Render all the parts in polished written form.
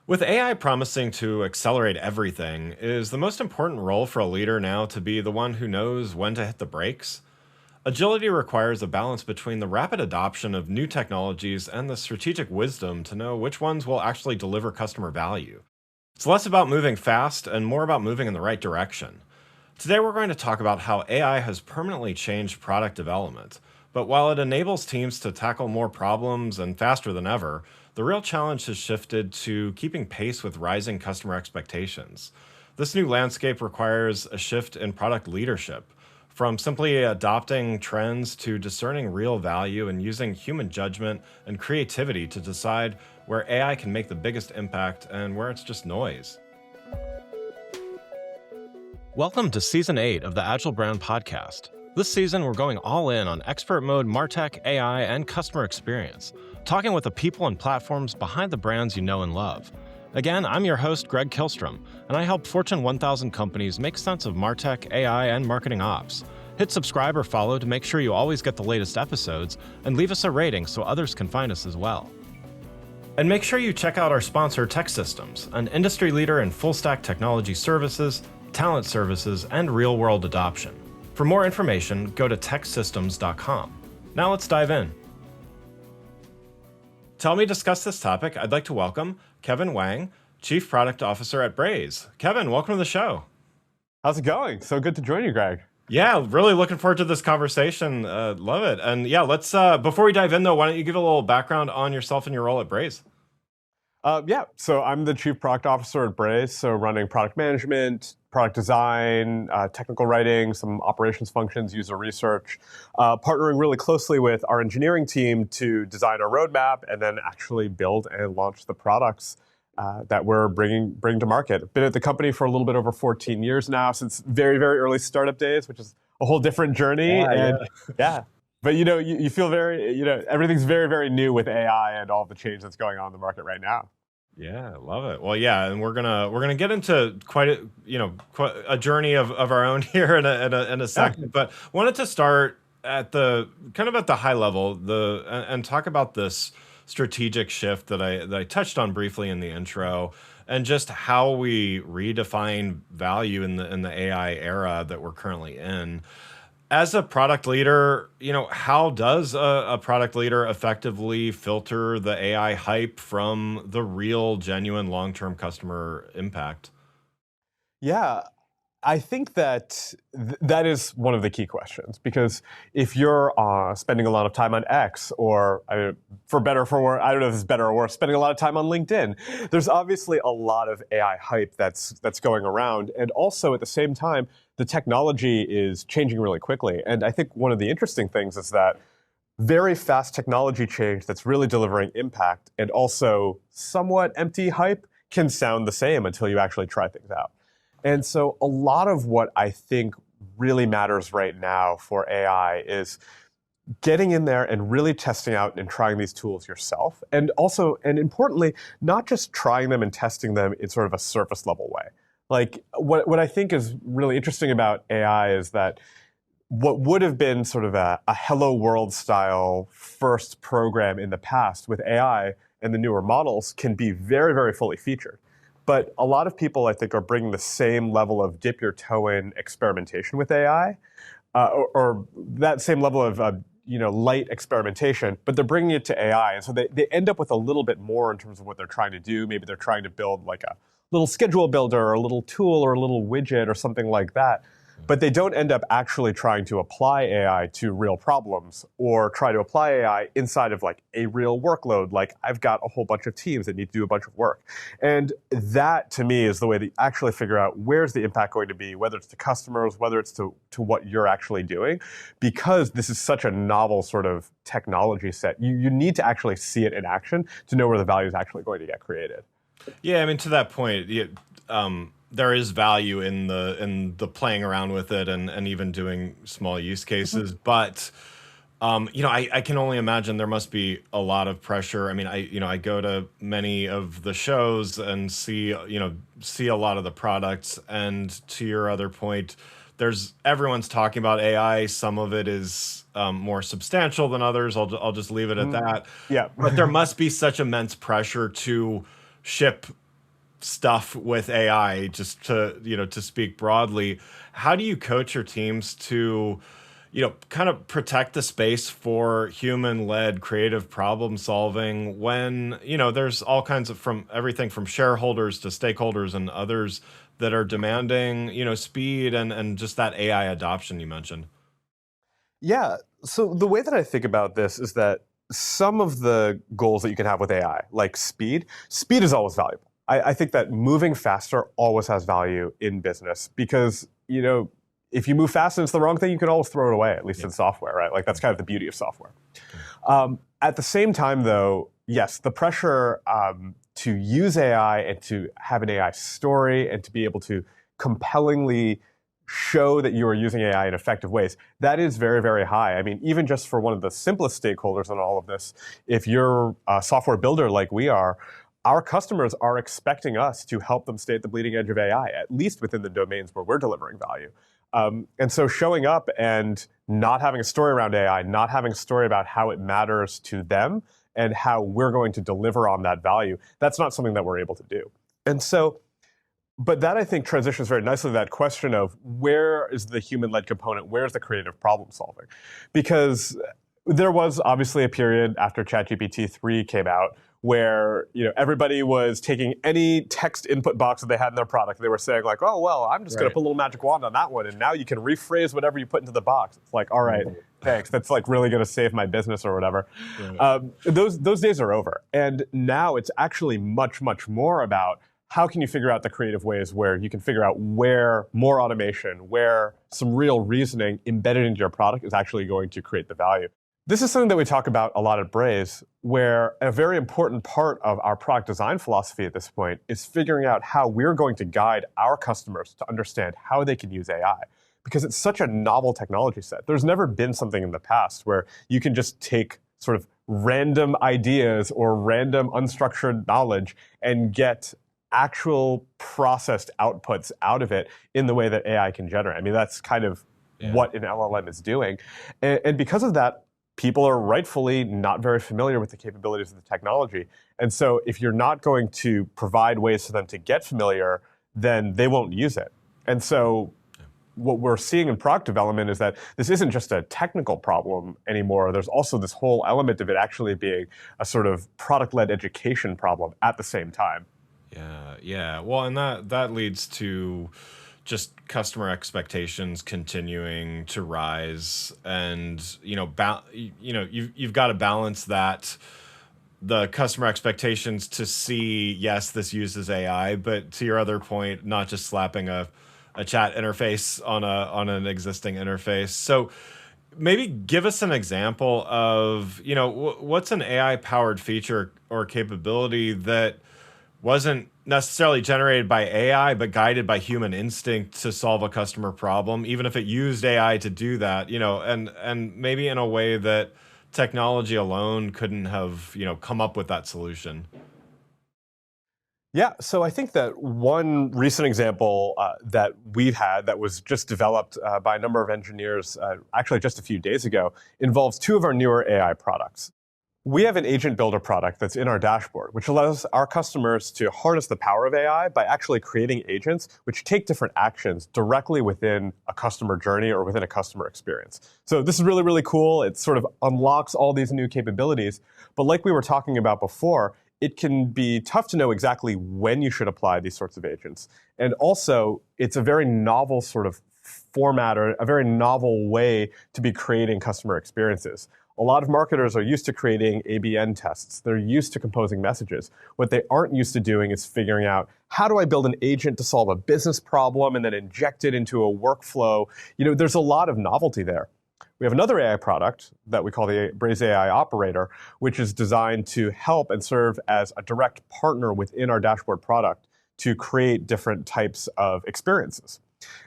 With AI promising to accelerate everything, is the most important role for a leader now to be the one who knows when to hit the brakes? Agility requires a balance between the rapid adoption of new technologies and the strategic wisdom to know which ones will actually deliver customer value. It's less about moving fast and more about moving in the right direction. Today, we're going to talk about how AI has permanently changed product development. But while it enables teams to tackle more problems and faster than ever, the real challenge has shifted to keeping pace with rising customer expectations. This new landscape requires a shift in product leadership, from simply adopting trends to discerning real value and using human judgment and creativity to decide where AI can make the biggest impact and where it's just noise. Welcome to Season 8 of the Agile Brand Podcast. This season, we're going all in on expert mode, MarTech, AI, and customer experience, talking with the people and platforms behind the brands you know and love. Again, I'm your host, Greg Kilstrom, and I help Fortune 1000 companies make sense of MarTech, AI, and marketing ops. Hit subscribe or follow to make sure you always get the latest episodes, and leave us a rating so others can find us as well. And make sure you check out our sponsor, TechSystems, an industry leader in full-stack technology services, talent services, and real-world adoption. For more information, go to techsystems.com. Now let's dive in. To help me discuss this topic, I'd like to welcome Kevin Wang, Chief Product Officer at Braze. Kevin, welcome to the show. How's it going? So good to join you, Greg. Yeah, really looking forward to this conversation. Love it. And yeah, let's, before we dive in though, why don't you give a little background on yourself and your role at Braze? So I'm the Chief Product Officer at Braze, so running product management, product design, technical writing, some operations functions, user research, partnering really closely with our engineering team to design our roadmap and then actually build and launch the products that we're bringing to market. Been at the company for a little bit over 14 years now, since very, very early startup days, which is a whole different journey. But you feel very, everything's very, very new with AI and all the change that's going on in the market right now. Yeah, love it. Well, yeah, and we're gonna get into quite a journey of our own here in a second. Yeah. But wanted to start at the high level, and talk about this strategic shift that I touched on briefly in the intro, and just how we redefine value in the AI era that we're currently in. As a product leader, how does a product leader effectively filter the AI hype from the real, genuine, long-term customer impact? Yeah, I think that that is one of the key questions, because if you're spending a lot of time on X, or for better or for worse, I don't know if it's better or worse, spending a lot of time on LinkedIn, there's obviously a lot of AI hype that's going around. And also at the same time, the technology is changing really quickly. And I think one of the interesting things is that very fast technology change that's really delivering impact and also somewhat empty hype can sound the same until you actually try things out. And so a lot of what I think really matters right now for AI is getting in there and really testing out and trying these tools yourself. And also, and importantly, not just trying them and testing them in sort of a surface level way. Like what I think is really interesting about AI is that what would have been sort of a Hello World style first program in the past with AI and the newer models can be very, very fully featured. But a lot of people, I think, are bringing the same level of dip your toe in experimentation with AI, or that same level of light experimentation, but they're bringing it to AI. And so they end up with a little bit more in terms of what they're trying to do. Maybe they're trying to build like a little schedule builder or a little tool or a little widget or something like that. But they don't end up actually trying to apply AI to real problems or try to apply AI inside of like a real workload. Like I've got a whole bunch of teams that need to do a bunch of work. And that to me is the way to actually figure out where's the impact going to be, whether it's to customers, whether it's to what you're actually doing, because this is such a novel sort of technology set. You need to actually see it in action to know where the value is actually going to get created. Yeah, I mean, to that point, there is value in the playing around with it and even doing small use cases. But I can only imagine there must be a lot of pressure. I mean, I go to many of the shows and see a lot of the products. And to your other point, everyone's talking about AI. Some of it is more substantial than others. I'll just leave it at that. Yeah. But there must be such immense pressure to ship stuff with AI, just to, to speak broadly. How do you coach your teams to, kind of protect the space for human-led creative problem solving when, there's all kinds of, from everything from shareholders to stakeholders and others that are demanding, speed and just that AI adoption you mentioned? Yeah. So the way that I think about this is that some of the goals that you can have with AI, like speed is always valuable. I think that moving faster always has value in business because, if you move fast and it's the wrong thing, you can always throw it away, at least in software, right? Like that's kind of the beauty of software. At the same time, though, yes, the pressure to use AI and to have an AI story and to be able to compellingly show that you are using AI in effective ways, that is very, very high. I mean, even just for one of the simplest stakeholders in all of this, if you're a software builder like we are, our customers are expecting us to help them stay at the bleeding edge of AI, at least within the domains where we're delivering value. And so showing up and not having a story around AI, not having a story about how it matters to them and how we're going to deliver on that value, that's not something that we're able to do. And so, but that I think transitions very nicely to that question of where is the human-led component, where's the creative problem solving? Because there was obviously a period after ChatGPT 3 came out where everybody was taking any text input box that they had in their product. They were saying like, oh, well, I'm just going to put a little magic wand on that one, and now you can rephrase whatever you put into the box. It's like, all right, thanks. That's like really going to save my business or whatever. Those days are over. And now it's actually much, much more about how can you figure out the creative ways where you can figure out where more automation, where some real reasoning embedded into your product is actually going to create the value. This is something that we talk about a lot at Braze, where a very important part of our product design philosophy at this point is figuring out how we're going to guide our customers to understand how they can use AI. Because it's such a novel technology set. There's never been something in the past where you can just take sort of random ideas or random unstructured knowledge and get actual processed outputs out of it in the way that AI can generate. I mean, that's kind of what an LLM is doing. And because of that, people are rightfully not very familiar with the capabilities of the technology. And so if you're not going to provide ways for them to get familiar, then they won't use it. And so what we're seeing in product development is that this isn't just a technical problem anymore. There's also this whole element of it actually being a sort of product-led education problem at the same time. Yeah. Well, and that leads to just customer expectations continuing to rise, and you've got to balance that, the customer expectations to see, yes, this uses AI, but to your other point, not just slapping a chat interface on an existing interface. So maybe give us an example of what's an AI powered feature or capability that wasn't necessarily generated by AI, but guided by human instinct to solve a customer problem, even if it used AI to do that, and maybe in a way that technology alone couldn't have, come up with that solution. Yeah, so I think that one recent example that we've had that was just developed by a number of engineers, actually just a few days ago, involves two of our newer AI products. We have an agent builder product that's in our dashboard, which allows our customers to harness the power of AI by actually creating agents which take different actions directly within a customer journey or within a customer experience. So this is really, really cool. It sort of unlocks all these new capabilities. But like we were talking about before, it can be tough to know exactly when you should apply these sorts of agents. And also, it's a very novel sort of format or a very novel way to be creating customer experiences. A lot of marketers are used to creating ABN tests. They're used to composing messages. What they aren't used to doing is figuring out, how do I build an agent to solve a business problem and then inject it into a workflow? There's a lot of novelty there. We have another AI product that we call the Braze AI Operator, which is designed to help and serve as a direct partner within our dashboard product to create different types of experiences.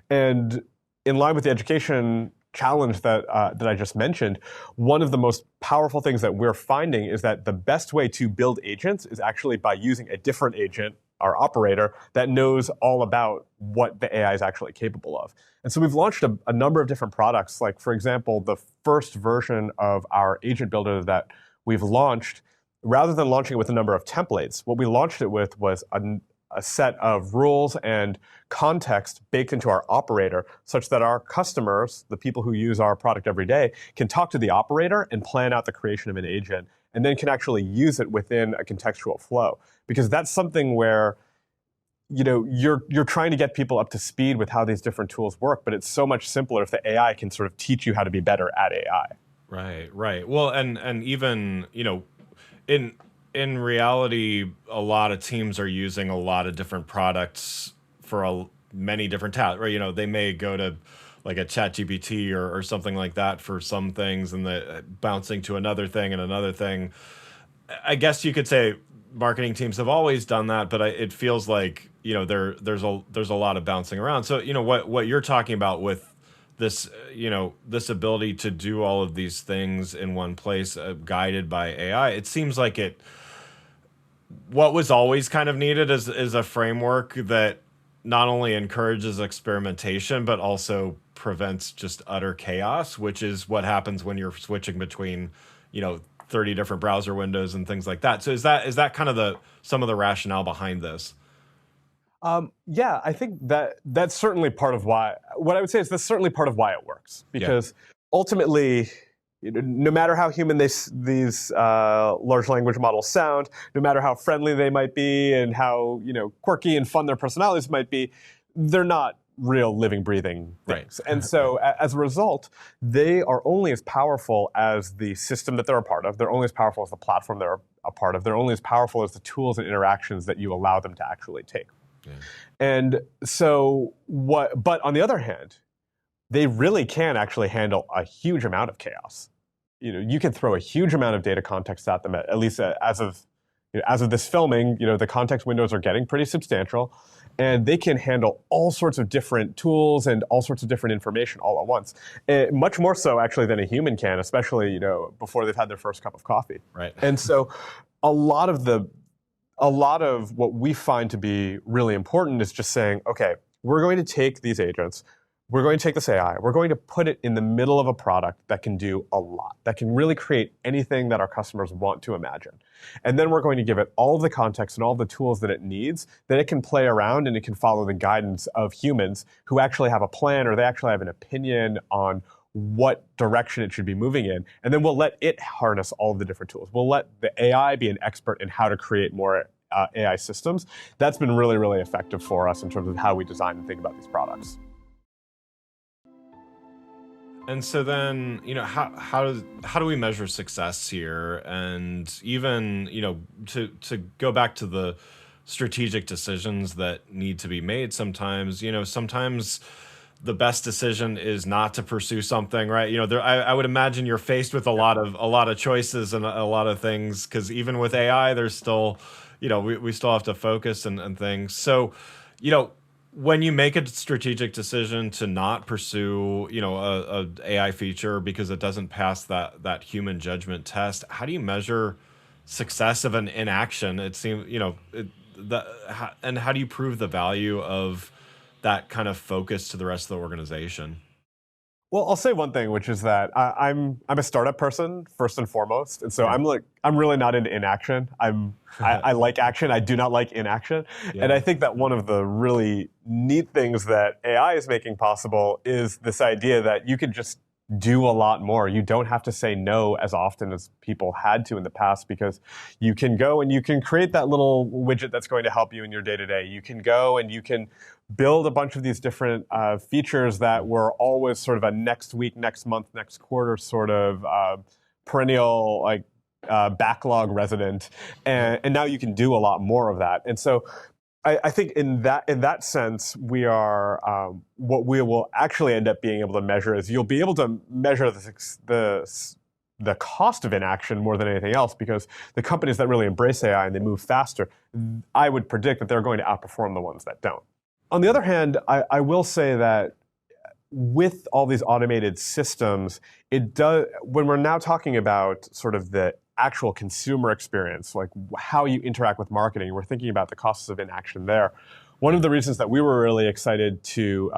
And in line with the education challenge that I just mentioned, one of the most powerful things that we're finding is that the best way to build agents is actually by using a different agent, our operator, that knows all about what the AI is actually capable of. And so we've launched a number of different products. Like, for example, the first version of our agent builder that we've launched, rather than launching it with a number of templates, what we launched it with was a set of rules and context baked into our operator such that our customers, the people who use our product every day, can talk to the operator and plan out the creation of an agent and then can actually use it within a contextual flow. Because that's something where you're trying to get people up to speed with how these different tools work, but it's so much simpler if the AI can sort of teach you how to be better at AI. Right. Well, and even, in reality, a lot of teams are using a lot of different products for many different tasks, right? They may go to like a chat GPT or something like that for some things, and the bouncing to another thing and another thing. I guess you could say marketing teams have always done that, but it feels like, there's a lot of bouncing around. So, what you're talking about with this, this ability to do all of these things in one place, guided by AI, it seems like what was always kind of needed is a framework that not only encourages experimentation, but also prevents just utter chaos, which is what happens when you're switching between, 30 different browser windows and things like that. So is that kind of some of the rationale behind this? Yeah, I think that's certainly part of why. What I would say is that's certainly part of why it works, because ultimately, no matter how human these large language models sound, no matter how friendly they might be, and how quirky and fun their personalities might be, they're not real living, breathing things. Right. And so as a result, they are only as powerful as the system that they're a part of. They're only as powerful as the platform they're a part of. They're only as powerful as the tools and interactions that you allow them to actually take. Yeah. And so but on the other hand, they really can actually handle a huge amount of chaos. You can throw a huge amount of data context at them, at least as of this filming, the context windows are getting pretty substantial, and they can handle all sorts of different tools and all sorts of different information all at once. Much more so, actually, than a human can, especially, before they've had their first cup of coffee. Right. And so a lot of what we find to be really important is just saying, okay, we're going to take these agents, we're going to take this AI, we're going to put it in the middle of a product that can do a lot, that can really create anything that our customers want to imagine. And then we're going to give it all of the context and all the tools that it needs, that it can play around and it can follow the guidance of humans who actually have a plan, or they actually have an opinion on what direction it should be moving in. And then we'll let it harness all of the different tools. We'll let the AI be an expert in how to create more AI systems. That's been really, really effective for us in terms of how we design and think about these products. And so then, how do we measure success here? And even, to go back to the strategic decisions that need to be made sometimes, sometimes the best decision is not to pursue something, right? I would imagine you're faced with a lot of choices and a lot of things, because even with AI, there's still, we still have to focus and things. So, when you make a strategic decision to not pursue, a AI feature because it doesn't pass that human judgment test, how do you measure success of an inaction? It seems, and how do you prove the value of that kind of focus to the rest of the organization? Well, I'll say one thing, which is that I'm a startup person first and foremost, and so I'm really not into inaction. I like action. I do not like inaction, and I think that one of the really neat things that AI is making possible is this idea that you can just do a lot more. You don't have to say no as often as people had to in the past, because you can go and you can create that little widget that's going to help you in your day-to-day. You can go and you can build a bunch of these different features that were always sort of a next week, next month, next quarter sort of perennial backlog resident, and now you can do a lot more of that. And so I think in that sense, we are what we will actually end up being able to measure is you'll be able to measure the cost of inaction more than anything else, because the companies that really embrace AI and they move faster, I would predict that they're going to outperform the ones that don't. On the other hand, I will say that with all these automated systems, it does, when we're now talking about sort of the actual consumer experience, like how you interact with marketing, we're thinking about the costs of inaction there. One of the reasons that we were really excited to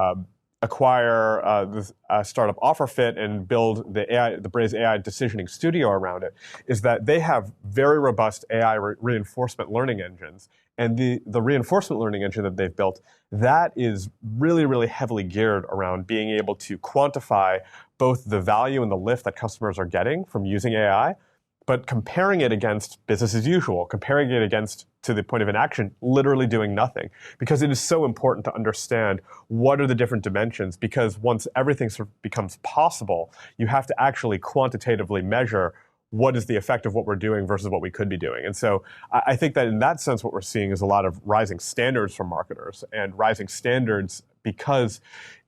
acquire the startup OfferFit and build the Braze AI decisioning studio around it is that they have very robust AI reinforcement learning engines. And the reinforcement learning engine that they've built, that is really, really heavily geared around being able to quantify both the value and the lift that customers are getting from using AI, but comparing it against business as usual, comparing it against, to the point of inaction, literally doing nothing. Because it is so important to understand what are the different dimensions, because once everything sort of becomes possible, you have to actually quantitatively measure what is the effect of what we're doing versus what we could be doing. And so I think that in that sense, what we're seeing is a lot of rising standards for marketers, and rising standards because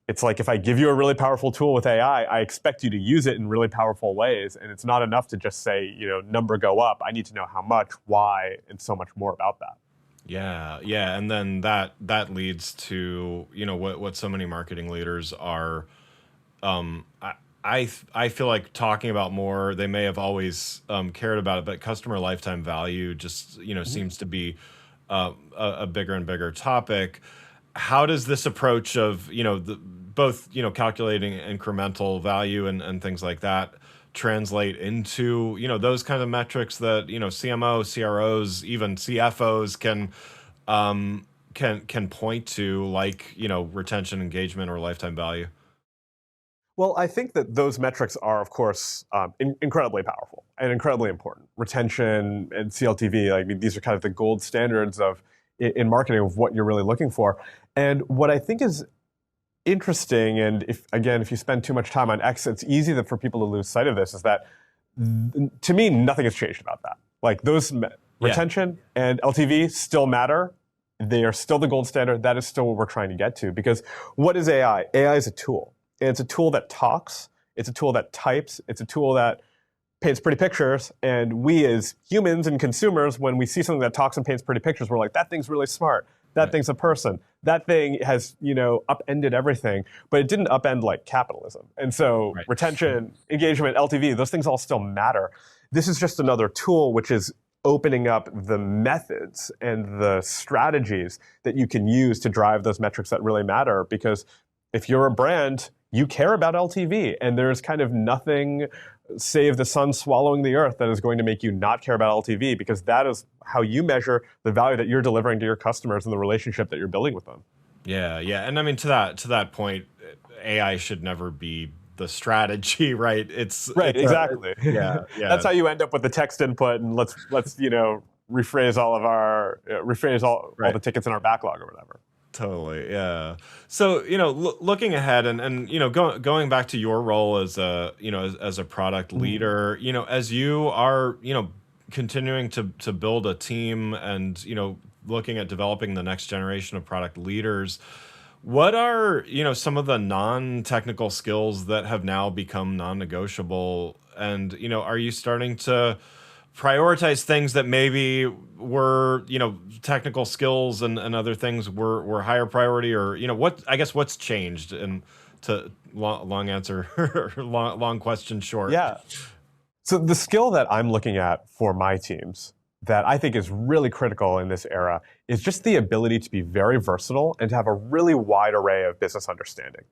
it's like, if I give you a really powerful tool with AI, I expect you to use it in really powerful ways. And it's not enough to just say, number go up. I need to know how much, why, and so much more about that. Yeah, yeah, and then that leads to what so many marketing leaders are. I feel like talking about more. They may have always cared about it, but customer lifetime value just seems to be a bigger and bigger topic. How does this approach of both calculating incremental value and things like that translate into those kind of metrics that CMO, CROs, even CFOs can point to, like retention, engagement, or lifetime value? Well, I think that those metrics are, of course, incredibly powerful and incredibly important. Retention and CLTV, I mean, these are kind of the gold standards in marketing of what you're really looking for. And what I think is interesting, and if you spend too much time on X, it's easy for people to lose sight of this, is that, to me, nothing has changed about that. Like retention and LTV still matter. They are still the gold standard. That is still what we're trying to get to. Because what is AI? AI is a tool. It's a tool that talks. It's a tool that types. It's a tool that paints pretty pictures. And we as humans and consumers, when we see something that talks and paints pretty pictures, we're like, that thing's really smart. That thing's a person. That thing has, upended everything. But it didn't upend like capitalism. And so retention, engagement, LTV, those things all still matter. This is just another tool which is opening up the methods and the strategies that you can use to drive those metrics that really matter. Because if you're a brand, you care about LTV, and there's kind of nothing save the sun swallowing the earth that is going to make you not care about LTV, because that is how you measure the value that you're delivering to your customers and the relationship that you're building with them. Yeah, yeah. And I mean, to that point, AI should never be the strategy, right? Exactly. Yeah, yeah. That's how you end up with the text input, and let's rephrase all the tickets in our backlog or whatever. Totally, yeah. So looking ahead and going back to your role as as a product leader, as you are continuing to build a team and looking at developing the next generation of product leaders, what are some of the non-technical skills that have now become non-negotiable? And are you starting to prioritize things that maybe were technical skills and other things were higher priority, or what's changed? And to long answer long question short. Yeah. So the skill that I'm looking at for my teams that I think is really critical in this era is just the ability to be very versatile and to have a really wide array of business understanding.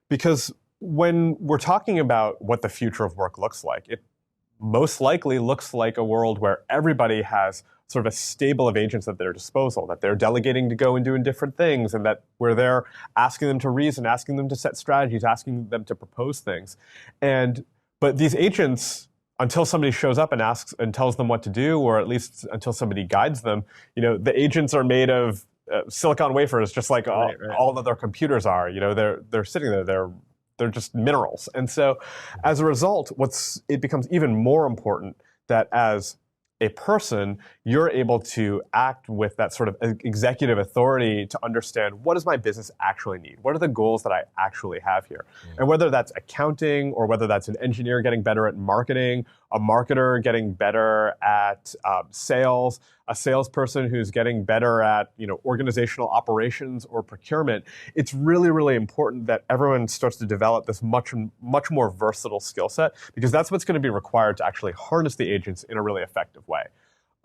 Because when we're talking about what the future of work looks like, it most likely looks like a world where everybody has sort of a stable of agents at their disposal, that they're delegating to go and doing different things, and that where they're asking them to reason, asking them to set strategies, asking them to propose things. But these agents, until somebody shows up and asks and tells them what to do, or at least until somebody guides them, the agents are made of silicon wafers, just like all other computers are. They're sitting there. They're just minerals. And so as a result, it becomes even more important that as a person, you're able to act with that sort of executive authority to understand, what does my business actually need? What are the goals that I actually have here? And whether that's accounting, or whether that's an engineer getting better at marketing, a marketer getting better at sales, a salesperson who's getting better at organizational operations or procurement, it's really, really important that everyone starts to develop this much more versatile skill set, because that's what's going to be required to actually harness the agents in a really effective way.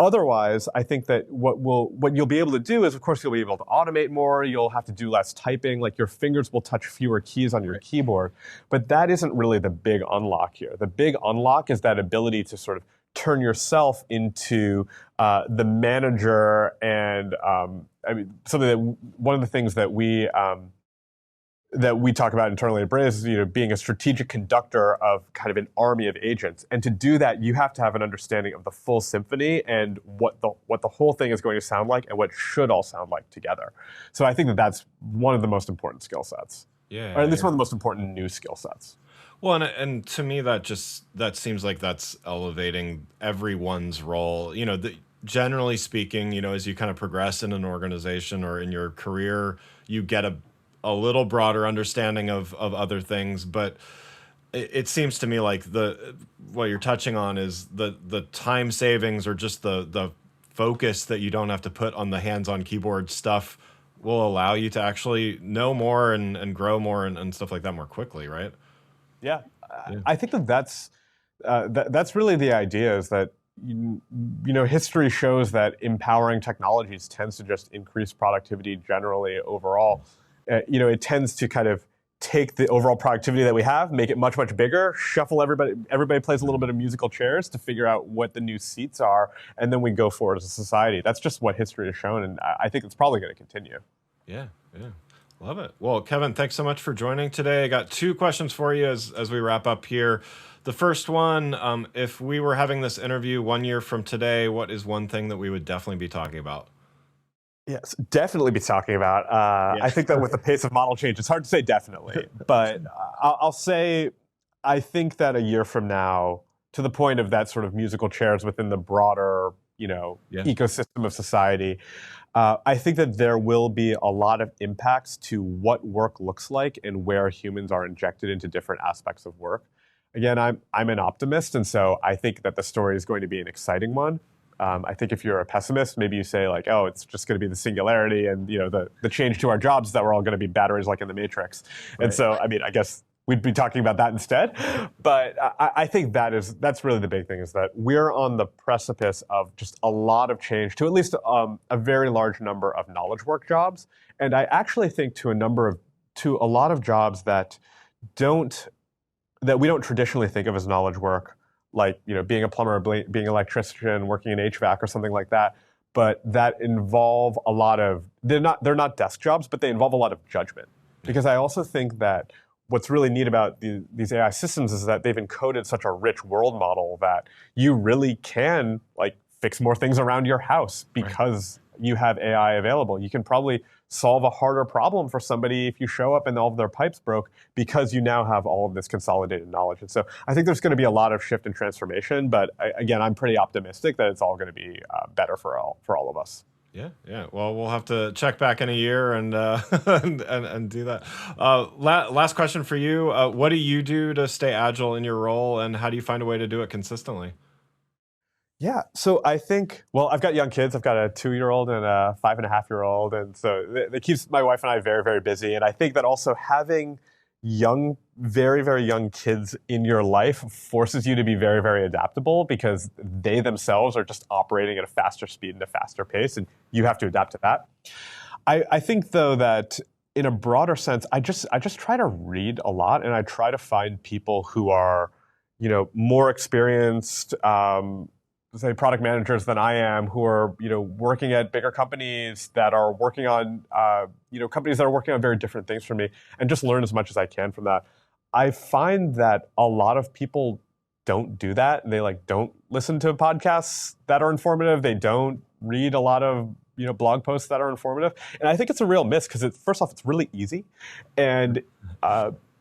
Otherwise, I think that what you'll be able to do is, of course, you'll be able to automate more. You'll have to do less typing. Like, your fingers will touch fewer keys on your keyboard. But that isn't really the big unlock here. The big unlock is that ability to sort of turn yourself into the manager and something that one of the things that we talk about internally at Braze is being a strategic conductor of kind of an army of agents. And to do that, you have to have an understanding of the full symphony and what the whole thing is going to sound like and what it should all sound like together. So I think that that's one of the most important skill sets. Yeah, or at least one of the most important new skill sets. Well, and to me, that seems like that's elevating everyone's role. Generally speaking, as you kind of progress in an organization or in your career, you get a little broader understanding of other things. But it seems to me like what you're touching on is the time savings or just the focus that you don't have to put on the hands-on keyboard stuff will allow you to actually know more and grow more and stuff like that more quickly, right? Yeah. I think that's really the idea, is that history shows that empowering technologies tends to just increase productivity generally overall. It tends to kind of take the overall productivity that we have, make it much, much bigger, shuffle everybody plays a little bit of musical chairs to figure out what the new seats are, and then we go forward as a society. That's just what history has shown, and I think it's probably going to continue. Yeah. Love it. Well, Kevin, thanks so much for joining today. I got 2 questions for you as we wrap up here. The first one, if we were having this interview 1 year from today, what is one thing that we would definitely be talking about? Yes, definitely be talking about. Yeah. I think that with the pace of model change, it's hard to say definitely. But I'll say, I think that a year from now, to the point of that sort of musical chairs within the broader, ecosystem of society, I think that there will be a lot of impacts to what work looks like and where humans are injected into different aspects of work. Again, I'm an optimist, and so I think that the story is going to be an exciting one. I think if you're a pessimist, maybe you say like, oh, it's just going to be the singularity, and the change to our jobs is that we're all going to be batteries like in the Matrix. Right. And so, I guess we'd be talking about that instead. But I think that's really the big thing, is that we're on the precipice of just a lot of change to at least a very large number of knowledge work jobs. And I actually think to a lot of jobs that we don't traditionally think of as knowledge work, like being a plumber, being an electrician, working in HVAC or something like that, but that involve a lot of, they're not desk jobs, but they involve a lot of judgment. Because I also think that what's really neat about these AI systems is that they've encoded such a rich world model that you really can fix more things around your house because you have AI available. You can probably solve a harder problem for somebody if you show up and all of their pipes broke, because you now have all of this consolidated knowledge. And so I think there's going to be a lot of shift and transformation, but again, I'm pretty optimistic that it's all going to be better for all of us. Yeah. Well, we'll have to check back in a year and and do that. Last question for you. What do you do to stay agile in your role, and how do you find a way to do it consistently? Yeah, so I think, I've got young kids. I've got a 2-year-old and a 5.5-year-old, and so it keeps my wife and I very, very busy. And I think that also having very, very young kids in your life forces you to be very, very adaptable, because they themselves are just operating at a faster speed and a faster pace, and you have to adapt to that. I think, though, that in a broader sense, I just try to read a lot, and I try to find people who are, more experienced, say product managers than I am, who are working at bigger companies that are working on companies that are working on very different things from me, and just learn as much as I can from that. I find that a lot of people don't do that. They don't listen to podcasts that are informative. They don't read a lot of blog posts that are informative, and I think it's a real miss, because first off, it's really easy, and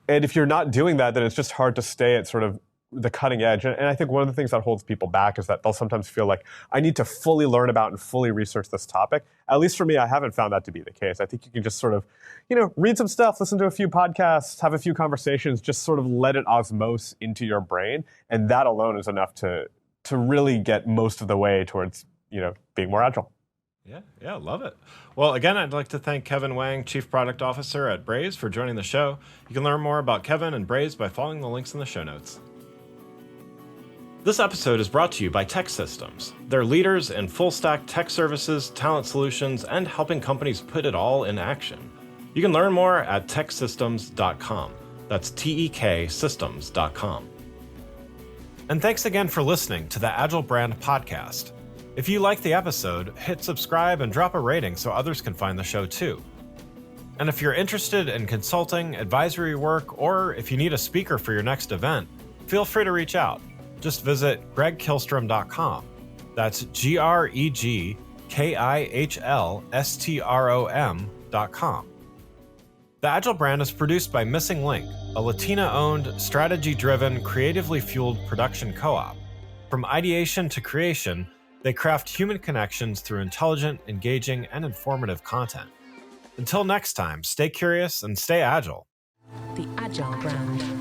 if you're not doing that, then it's just hard to stay at sort of the cutting edge. And I think one of the things that holds people back is that they'll sometimes feel like, I need to fully learn about and fully research this topic. At least for me, I haven't found that to be the case. I think you can just sort of, read some stuff, listen to a few podcasts, have a few conversations, just sort of let it osmose into your brain. And that alone is enough to really get most of the way towards, being more agile. Yeah, love it. Well, again, I'd like to thank Kevin Wang, Chief Product Officer at Braze, for joining the show. You can learn more about Kevin and Braze by following the links in the show notes. This episode is brought to you by TEKsystems. They're leaders in full-stack tech services, talent solutions, and helping companies put it all in action. You can learn more at teksystems.com. That's teksystems.com. And thanks again for listening to the Agile Brand Podcast. If you like the episode, hit subscribe and drop a rating so others can find the show too. And if you're interested in consulting, advisory work, or if you need a speaker for your next event, feel free to reach out. Just visit gregkihlstrom.com. That's GregKihlstrom.com. The Agile brand is produced by Missing Link, a Latina-owned, strategy-driven, creatively fueled production co-op. From ideation to creation, they craft human connections through intelligent, engaging, and informative content. Until next time, stay curious and stay agile. The Agile brand.